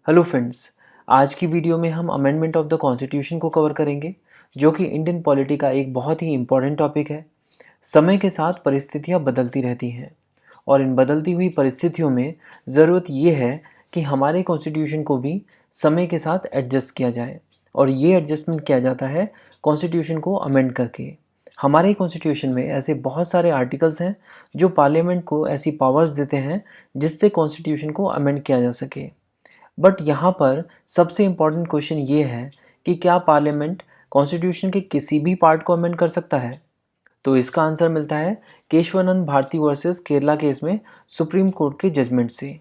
Hello friends, आज की video में हम अमेंडमेंट ऑफ द कॉन्स्टिट्यूशन को कवर करेंगे, जो कि इंडियन पॉलिटी का एक बहुत ही इम्पॉर्टेंट टॉपिक है। समय के साथ परिस्थितियां बदलती रहती हैं और इन बदलती हुई परिस्थितियों में ज़रूरत ये है कि हमारे कॉन्स्टिट्यूशन को भी समय के साथ एडजस्ट किया जाए, और ये एडजस्टमेंट किया जाता है कॉन्स्टिट्यूशन को अमेंड करके। हमारे कॉन्स्टिट्यूशन में ऐसे बहुत सारे आर्टिकल्स हैं जो पार्लियामेंट को ऐसी पावर्स देते हैं जिससे कॉन्स्टिट्यूशन को अमेंड किया जा सके। बट यहाँ पर सबसे इम्पॉर्टेंट क्वेश्चन ये है कि क्या पार्लियामेंट कॉन्स्टिट्यूशन के किसी भी पार्ट को अमेंड कर सकता है? तो इसका आंसर मिलता है केशवानंद भारती वर्सेस केरला केस में सुप्रीम कोर्ट के जजमेंट से।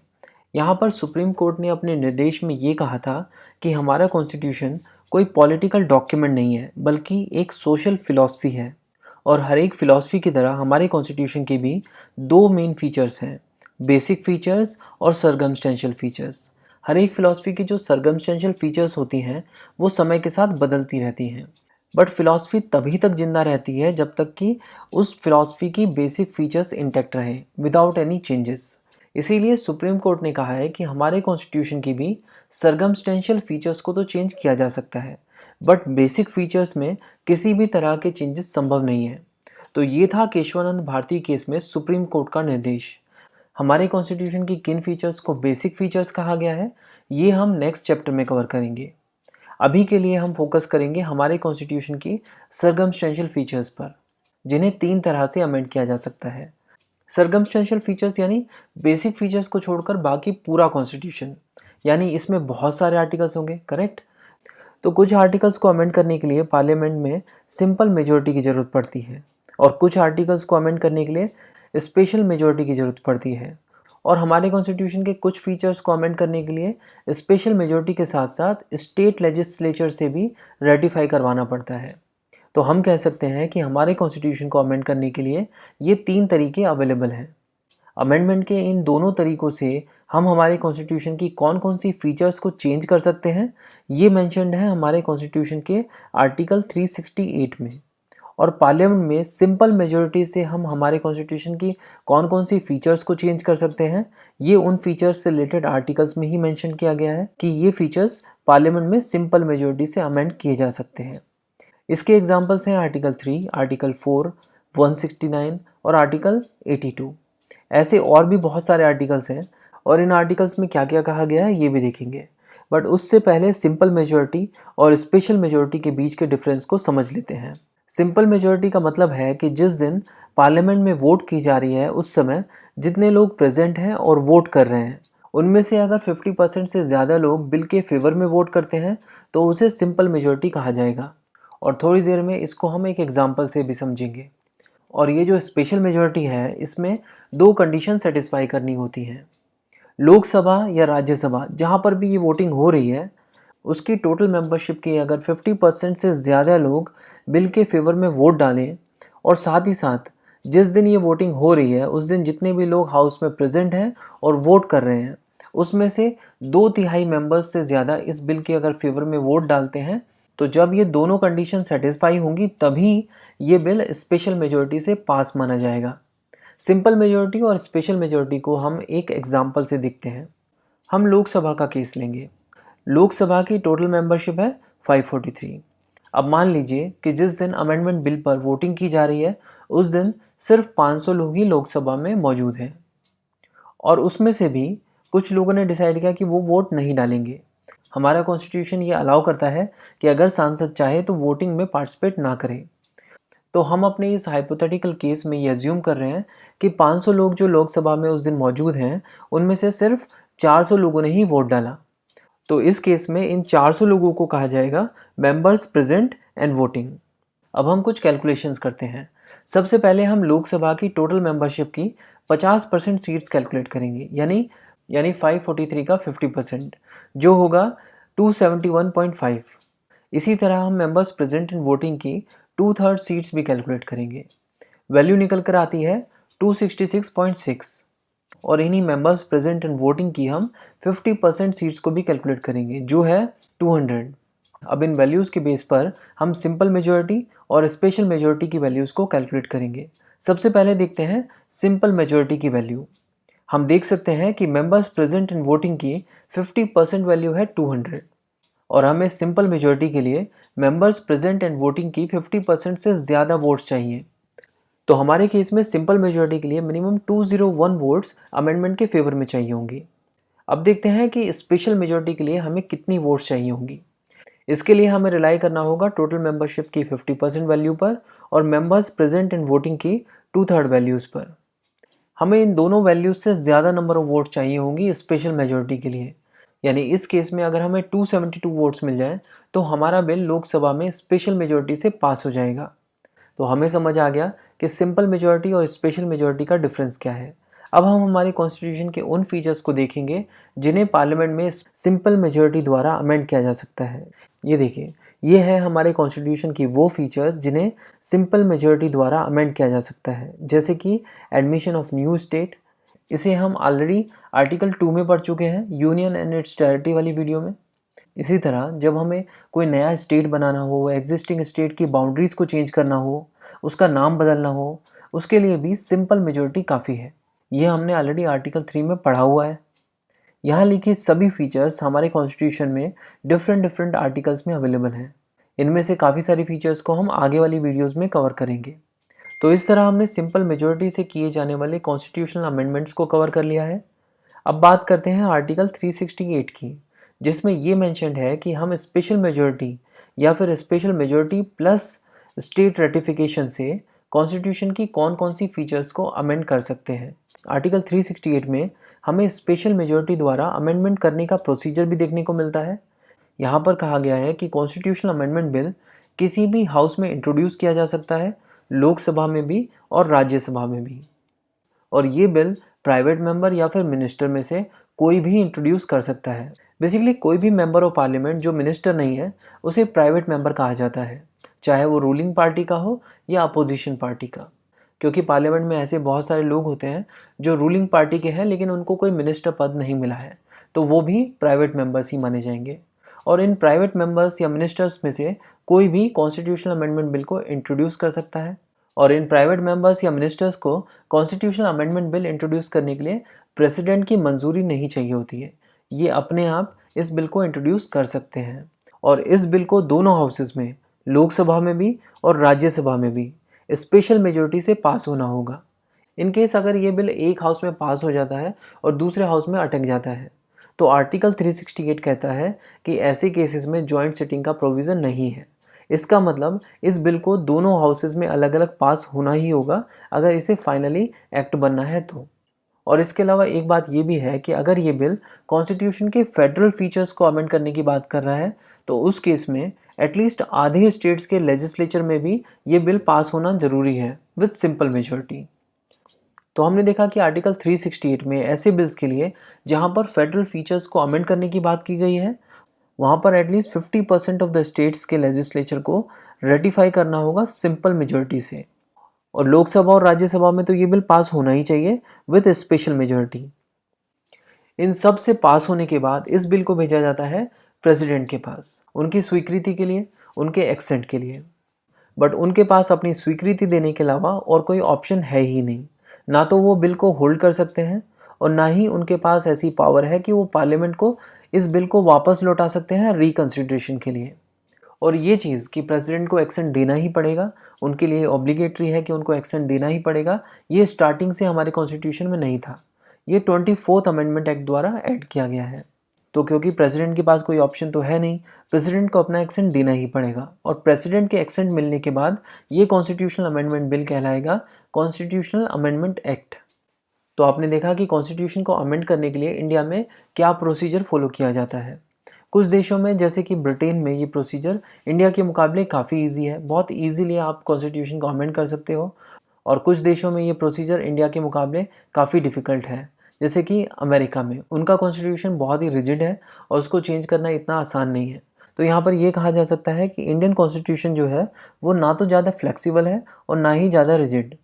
यहाँ पर सुप्रीम कोर्ट ने अपने निर्देश में ये कहा था कि हमारा कॉन्स्टिट्यूशन कोई पॉलिटिकल डॉक्यूमेंट नहीं है, बल्कि एक सोशल फिलॉसफी है। और हर एक फिलॉसफी की तरह हमारे कॉन्स्टिट्यूशन के भी दो मेन फीचर्स हैं, बेसिक फीचर्स और सर्कमस्टेंशियल फीचर्स। हर एक फिलॉसफी की जो सर्कमस्टेंशियल फीचर्स होती हैं वो समय के साथ बदलती रहती हैं, बट फिलॉसफी तभी तक जिंदा रहती है जब तक कि उस फिलॉसफी की बेसिक फीचर्स इंटैक्ट रहे विदाउट एनी चेंजेस। इसीलिए सुप्रीम कोर्ट ने कहा है कि हमारे कॉन्स्टिट्यूशन की भी सर्कमस्टेंशियल फीचर्स को तो चेंज किया जा सकता है, बट बेसिक फीचर्स में किसी भी तरह के चेंजेस संभव नहीं है। तो ये था केशवानंद भारती केस में सुप्रीम कोर्ट का निर्देश। हमारे कॉन्स्टिट्यूशन की किन फीचर्स को बेसिक फीचर्स कहा गया है, ये हम नेक्स्ट चैप्टर में कवर करेंगे। अभी के लिए हम फोकस करेंगे हमारे कॉन्स्टिट्यूशन की सर्कमस्टेंशियल फीचर्स पर, जिन्हें तीन तरह से अमेंड किया जा सकता है। सर्कमस्टेंशियल फीचर्स यानी बेसिक फीचर्स को छोड़कर बाकी पूरा कॉन्स्टिट्यूशन, यानी इसमें बहुत सारे आर्टिकल्स होंगे, करेक्ट। तो कुछ आर्टिकल्स को अमेंड करने के लिए पार्लियामेंट में सिंपल मेजॉरिटी की ज़रूरत पड़ती है, और कुछ आर्टिकल्स को अमेंड करने के लिए स्पेशल मेजॉरिटी की ज़रूरत पड़ती है। और हमारे कॉन्स्टिट्यूशन के कुछ फीचर्स को अमेंड करने के लिए स्पेशल मेजॉरिटी के साथ साथ स्टेट लेजिस्लेचर से भी रेटिफाई करवाना पड़ता है। तो हम कह सकते हैं कि हमारे कॉन्स्टिट्यूशन को अमेंड करने के लिए ये तीन तरीके अवेलेबल हैं। अमेंडमेंट के इन दोनों तरीक़ों से हम हमारे कॉन्स्टिट्यूशन की कौन कौन सी फीचर्स को चेंज कर सकते हैं, ये मेंशन्ड है हमारे कॉन्स्टिट्यूशन के आर्टिकल 368 में। और पार्लियामेंट में सिंपल मेजॉरिटी से हम हमारे कॉन्स्टिट्यूशन की कौन कौन सी फीचर्स को चेंज कर सकते हैं, ये उन फीचर्स से रिलेटेड आर्टिकल्स में ही मेंशन किया गया है कि ये फीचर्स पार्लियामेंट में सिंपल मेजॉरिटी से अमेंड किए जा सकते हैं। इसके एग्जाम्पल्स हैं आर्टिकल 3, आर्टिकल 4, 169 और आर्टिकल 82। ऐसे और भी बहुत सारे आर्टिकल्स हैं, और इन आर्टिकल्स में क्या क्या कहा गया है ये भी देखेंगे। बट उससे पहले सिंपल मेजॉरिटी और स्पेशल मेजॉरिटी के बीच के डिफरेंस को समझ लेते हैं। सिंपल मेजॉरिटी का मतलब है कि जिस दिन पार्लियामेंट में वोट की जा रही है उस समय जितने लोग प्रेजेंट हैं और वोट कर रहे हैं, उनमें से अगर 50% से ज़्यादा लोग बिल के फेवर में वोट करते हैं तो उसे सिंपल मेजॉरिटी कहा जाएगा। और थोड़ी देर में इसको हम एक एग्जाम्पल से भी समझेंगे। और ये जो स्पेशल मेजॉरिटी है, इसमें दो कंडीशन सेटिस्फाई करनी होती हैं। लोकसभा या राज्यसभा जहाँ पर भी ये वोटिंग हो रही है, उसकी टोटल मेंबरशिप के अगर 50% से ज़्यादा लोग बिल के फेवर में वोट डालें, और साथ ही साथ जिस दिन ये वोटिंग हो रही है उस दिन जितने भी लोग हाउस में प्रेजेंट हैं और वोट कर रहे हैं, उसमें से 2/3 मेंबर्स से ज़्यादा इस बिल के अगर फेवर में वोट डालते हैं, तो जब ये दोनों कंडीशन सेटिस्फाई होंगी तभी ये बिल स्पेशल मेजॉरिटी से पास माना जाएगा। सिंपल मेजॉरिटी और स्पेशल मेजॉरिटी को हम एक एग्जाम्पल से देखते हैं। हम लोकसभा का केस लेंगे। लोकसभा की टोटल मेंबरशिप है 543। अब मान लीजिए कि जिस दिन अमेंडमेंट बिल पर वोटिंग की जा रही है उस दिन सिर्फ 500 लोग ही लोकसभा में मौजूद हैं, और उसमें से भी कुछ लोगों ने डिसाइड किया कि वो वोट नहीं डालेंगे। हमारा कॉन्स्टिट्यूशन ये अलाउ करता है कि अगर सांसद चाहे तो वोटिंग में पार्टिसिपेट ना करें। तो हम अपने इस हाइपोथेटिकल केस में ये अज्यूम कर रहे हैं कि 500 लोग जो लोकसभा में उस दिन मौजूद हैं उनमें से सिर्फ 400 लोगों ने ही वोट डाला। तो इस केस में इन 400 लोगों को कहा जाएगा मेंबर्स प्रेजेंट एंड वोटिंग। अब हम कुछ कैलकुलेशंस करते हैं। सबसे पहले हम लोकसभा की टोटल मेंबरशिप की 50% सीट्स कैलकुलेट करेंगे, यानी 543 का 50%, जो होगा 271.5। इसी तरह हम मेंबर्स प्रेजेंट इन वोटिंग की 2/3 सीट्स भी कैलकुलेट करेंगे। वैल्यू निकल कर आती है 266.6। और इन्हीं मेंबर्स प्रेजेंट इन वोटिंग की हम 50% सीट्स को भी कैलकुलेट करेंगे, जो है 200। अब इन वैल्यूज़ के बेस पर हम सिंपल मेजॉरिटी और स्पेशल मेजॉरिटी की वैल्यूज़ को कैलकुलेट करेंगे। सबसे पहले देखते हैं सिंपल मेजॉरिटी की वैल्यू। हम देख सकते हैं कि मेंबर्स प्रेजेंट इन वोटिंग की 50% वैल्यू है 200 और हमें सिंपल मेजॉरिटी के लिए मेंबर्स प्रेजेंट एंड वोटिंग की 50% से ज़्यादा वोट्स चाहिए। तो हमारे केस में सिंपल मेजॉरिटी के लिए मिनिमम 201 वोट्स अमेंडमेंट के फेवर में चाहिए होंगी। अब देखते हैं कि स्पेशल मेजॉरिटी के लिए हमें कितनी वोट्स चाहिए होंगी। इसके लिए हमें रिलाई करना होगा टोटल मेंबरशिप की 50% वैल्यू पर और मेंबर्स प्रेजेंट इन वोटिंग की 2/3 वैल्यूज़ पर। हमें इन दोनों वैल्यूज से ज़्यादा नंबर ऑफ वोट्स चाहिए होंगी स्पेशल मेजॉरिटी के लिए। यानी इस केस में अगर हमें 272 वोट्स मिल जाएं तो हमारा बिल लोकसभा में स्पेशल मेजॉरिटी से पास हो जाएगा। तो हमें समझ आ गया कि सिंपल मेजॉरिटी और स्पेशल मेजॉरिटी का डिफरेंस क्या है। अब हम हमारे कॉन्स्टिट्यूशन के उन फीचर्स को देखेंगे जिन्हें पार्लियामेंट में सिंपल मेजॉरिटी द्वारा अमेंड किया जा सकता है। ये देखिए, ये है हमारे कॉन्स्टिट्यूशन की वो फीचर्स जिन्हें सिंपल मेजॉरिटी द्वारा अमेंड किया जा सकता है, जैसे कि एडमिशन ऑफ न्यू स्टेट। इसे हम ऑलरेडी आर्टिकल 2 में पढ़ चुके हैं, यूनियन एंड इट्स टेरिटरी वाली वीडियो में। इसी तरह जब हमें कोई नया स्टेट बनाना हो, एग्जिस्टिंग स्टेट की बाउंड्रीज़ को चेंज करना हो, उसका नाम बदलना हो, उसके लिए भी सिंपल मेजॉरिटी काफ़ी है। ये हमने ऑलरेडी आर्टिकल 3 में पढ़ा हुआ है। यहाँ लिखी सभी फीचर्स हमारे कॉन्स्टिट्यूशन में डिफरेंट आर्टिकल्स में अवेलेबल हैं। इनमें से काफ़ी सारी फीचर्स को हम आगे वाली वीडियोज़ में कवर करेंगे। तो इस तरह हमने सिंपल मेजॉरिटी से किए जाने वाले कॉन्स्टिट्यूशनल अमेंडमेंट्स को कवर कर लिया है। अब बात करते हैं आर्टिकल 368 की, जिसमें ये मेंशन्ड है कि हम स्पेशल मेजॉरिटी या फिर special majority plus state ratification से कॉन्स्टिट्यूशन की कौन कौन सी फीचर्स को अमेंड कर सकते हैं। आर्टिकल 368 में हमें स्पेशल मेजॉरिटी द्वारा अमेंडमेंट करने का प्रोसीजर भी देखने को मिलता है। यहाँ पर कहा गया है कि कॉन्स्टिट्यूशनल अमेंडमेंट बिल किसी भी हाउस में इंट्रोड्यूस किया जा सकता है, लोकसभा में भी और राज्यसभा में भी। और ये बिल प्राइवेट मेंबर या फिर मिनिस्टर में से कोई भी इंट्रोड्यूस कर सकता है। बेसिकली कोई भी मेंबर ऑफ पार्लियामेंट जो मिनिस्टर नहीं है उसे प्राइवेट मेंबर कहा जाता है, चाहे वो रूलिंग पार्टी का हो या अपोजिशन पार्टी का। क्योंकि पार्लियामेंट में ऐसे बहुत सारे लोग होते हैं जो रूलिंग पार्टी के हैं लेकिन उनको कोई मिनिस्टर पद नहीं मिला है, तो वो भी प्राइवेट मेंबर्स ही माने जाएंगे। और इन प्राइवेट मेंबर्स या मिनिस्टर्स में से कोई भी कॉन्स्टिट्यूशनल अमेंडमेंट बिल को इंट्रोड्यूस कर सकता है। और इन प्राइवेट मेंबर्स या मिनिस्टर्स को कॉन्स्टिट्यूशनल अमेंडमेंट बिल इंट्रोड्यूस करने के लिए प्रेसिडेंट की मंजूरी नहीं चाहिए होती है। ये अपने आप इस बिल को इंट्रोड्यूस कर सकते हैं और इस बिल को दोनों हाउसेस में, लोकसभा में भी और राज्यसभा में भी स्पेशल मेजॉरिटी से पास होना होगा। इन केस अगर ये बिल एक हाउस में पास हो जाता है और दूसरे हाउस में अटक जाता है तो आर्टिकल 368 कहता है कि ऐसे केसेस में जॉइंट सिटिंग का प्रोविज़न नहीं है। इसका मतलब इस बिल को दोनों हाउसेस में अलग अलग पास होना ही होगा अगर इसे फाइनली एक्ट बनना है तो। और इसके अलावा एक बात ये भी है कि अगर ये बिल कॉन्स्टिट्यूशन के फेडरल फीचर्स को अमेंड करने की बात कर रहा है तो उस केस में एटलीस्ट आधे स्टेट्स के लेजिस्लेचर में भी ये बिल पास होना ज़रूरी है विद सिंपल मेजॉरिटी। तो हमने देखा कि आर्टिकल 368 में ऐसे बिल्स के लिए जहां पर फेडरल फीचर्स को अमेंड करने की बात की गई है वहां पर एटलीस्ट 50% ऑफ द स्टेट्स के लेजिस्लेचर को रेटिफाई करना होगा सिंपल मेजॉरिटी से। और लोकसभा और राज्यसभा में तो ये बिल पास होना ही चाहिए विद स्पेशल मेजॉरिटी। इन सब से पास होने के बाद इस बिल को भेजा जाता है प्रेसिडेंट के पास उनकी स्वीकृति के लिए, उनके एक्सेंट के लिए। बट उनके पास अपनी स्वीकृति देने के अलावा और कोई ऑप्शन है ही नहीं। ना तो वो बिल को होल्ड कर सकते हैं और ना ही उनके पास ऐसी पावर है कि वो पार्लियामेंट को इस बिल को वापस लौटा सकते हैं रिकंसिडरेशन के लिए। और ये चीज़ कि प्रेसिडेंट को एक्सेंट देना ही पड़ेगा, उनके लिए ऑब्लिगेटरी है कि उनको एक्सेंट देना ही पड़ेगा, ये स्टार्टिंग से हमारे कॉन्स्टिट्यूशन में नहीं था। ये 24th अमेंडमेंट एक्ट द्वारा ऐड किया गया है। तो क्योंकि प्रेसिडेंट के पास कोई ऑप्शन तो है नहीं, प्रेसिडेंट को अपना एक्सेंट देना ही पड़ेगा। और प्रेसिडेंट के एक्सेंट मिलने के बाद ये कॉन्स्टिट्यूशनल अमेंडमेंट बिल कहलाएगा कॉन्स्टिट्यूशनल अमेंडमेंट एक्ट। तो आपने देखा कि कॉन्स्टिट्यूशन को अमेंड करने के लिए इंडिया में क्या प्रोसीजर फॉलो किया जाता है। कुछ देशों में जैसे कि ब्रिटेन में ये प्रोसीजर इंडिया के मुकाबले काफ़ी इजी है, बहुत इजीली आप कॉन्स्टिट्यूशन को अमेंड कर सकते हो। और कुछ देशों में ये प्रोसीजर इंडिया के मुकाबले काफ़ी डिफ़िकल्ट है, जैसे कि अमेरिका में उनका कॉन्स्टिट्यूशन बहुत ही रिजिड है और उसको चेंज करना इतना आसान नहीं है। तो यहाँ पर ये कहा जा सकता है कि इंडियन कॉन्स्टिट्यूशन जो है वो ना तो ज़्यादा फ्लेक्सिबल है और ना ही ज़्यादा रिजिड।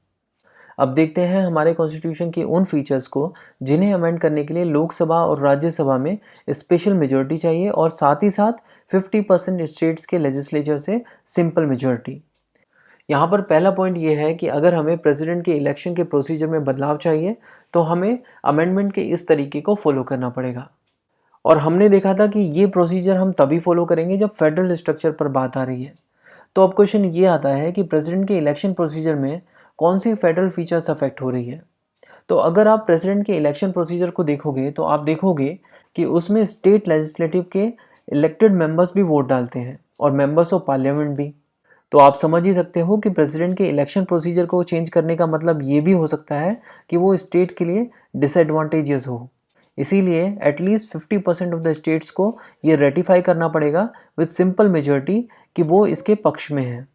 अब देखते हैं हमारे कॉन्स्टिट्यूशन के उन फीचर्स को जिन्हें अमेंड करने के लिए लोकसभा और राज्यसभा में स्पेशल मेजॉरिटी चाहिए और साथ ही साथ 50% स्टेट्स के लेजिस्लेचर से सिंपल मेजॉरिटी। यहाँ पर पहला पॉइंट ये है कि अगर हमें प्रेसिडेंट के इलेक्शन के प्रोसीजर में बदलाव चाहिए तो हमें अमेंडमेंट के इस तरीके को फॉलो करना पड़ेगा। और हमने देखा था कि ये प्रोसीजर हम तभी फॉलो करेंगे जब फेडरल स्ट्रक्चर पर बात आ रही है। तो अब क्वेश्चन ये आता है कि प्रेसिडेंट के इलेक्शन प्रोसीजर में कौन सी फेडरल फीचर्स अफेक्ट हो रही है। तो अगर आप प्रेसिडेंट के इलेक्शन प्रोसीजर को देखोगे तो आप देखोगे कि उसमें स्टेट लेजिस्लेटिव के इलेक्टेड मेंबर्स भी वोट डालते हैं और मेंबर्स ऑफ पार्लियामेंट भी। तो आप समझ ही सकते हो कि प्रेसिडेंट के इलेक्शन प्रोसीजर को चेंज करने का मतलब ये भी हो सकता है कि वो स्टेट के लिए डिसएडवांटेजेस हो। इसीलिए एटलीस्ट 50% ऑफ द स्टेट्स को ये रेटिफाई करना पड़ेगा विद सिंपल मेजॉरिटी कि वो इसके पक्ष में है।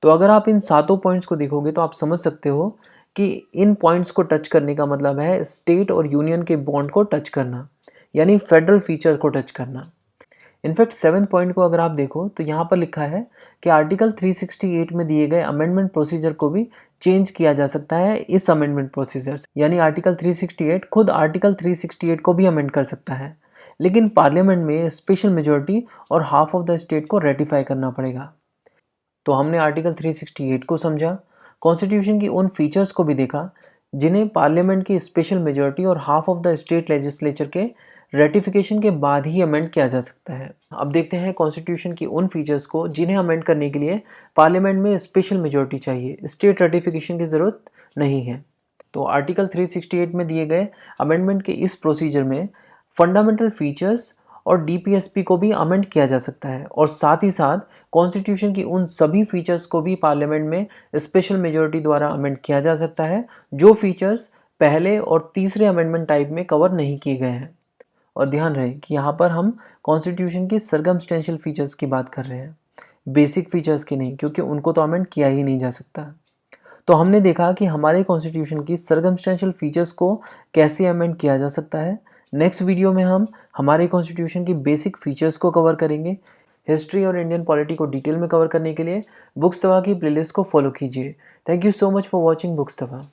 तो अगर आप इन सातों पॉइंट्स को देखोगे तो आप समझ सकते हो कि इन पॉइंट्स को टच करने का मतलब है स्टेट और यूनियन के बॉन्ड को टच करना, यानी फेडरल फीचर को टच करना। इनफैक्ट 7th पॉइंट को अगर आप देखो तो यहाँ पर लिखा है कि आर्टिकल 368 में दिए गए अमेंडमेंट प्रोसीजर को भी चेंज किया जा सकता है इस अमेंडमेंट प्रोसीजर से। यानी आर्टिकल 368 खुद आर्टिकल 368 को भी अमेंड कर सकता है, लेकिन पार्लियामेंट में स्पेशल मेजॉरिटी और हाफ ऑफ द स्टेट को रेटिफाई करना पड़ेगा। तो हमने आर्टिकल 368 को समझा, कॉन्स्टिट्यूशन की उन फीचर्स को भी देखा जिन्हें पार्लियामेंट की स्पेशल मेजॉरिटी और half of the state legislature के रेटिफिकेशन के बाद ही अमेंड किया जा सकता है। अब देखते हैं कॉन्स्टिट्यूशन की उन फीचर्स को जिन्हें अमेंड करने के लिए पार्लियामेंट में स्पेशल मेजॉरिटी चाहिए, स्टेट रेटिफिकेशन की ज़रूरत नहीं है। तो आर्टिकल 368 में दिए गए अमेंडमेंट के इस प्रोसीजर में फंडामेंटल फीचर्स और डीपीएसपी को भी अमेंड किया जा सकता है और साथ ही साथ कॉन्स्टिट्यूशन की उन सभी फीचर्स को भी पार्लियामेंट में स्पेशल मेजॉरिटी द्वारा अमेंड किया जा सकता है जो फीचर्स पहले और तीसरे अमेंडमेंट टाइप में कवर नहीं किए गए हैं। और ध्यान रहे कि यहाँ पर हम कॉन्स्टिट्यूशन की सर्कमस्टेंशियल फीचर्स की बात कर रहे हैं, बेसिक फीचर्स की नहीं, क्योंकि उनको तो अमेंड किया ही नहीं जा सकता। तो हमने देखा कि हमारे कॉन्स्टिट्यूशन की सर्कमस्टेंशियल फीचर्स को कैसे अमेंड किया जा सकता है। नेक्स्ट वीडियो में हम हमारे कॉन्स्टिट्यूशन की बेसिक फीचर्स को कवर करेंगे। हिस्ट्री और इंडियन पॉलिटी को डिटेल में कवर करने के लिए बुक्स तवा की प्लेलिस्ट को फॉलो कीजिए। Thank you so much for watching books Tawa.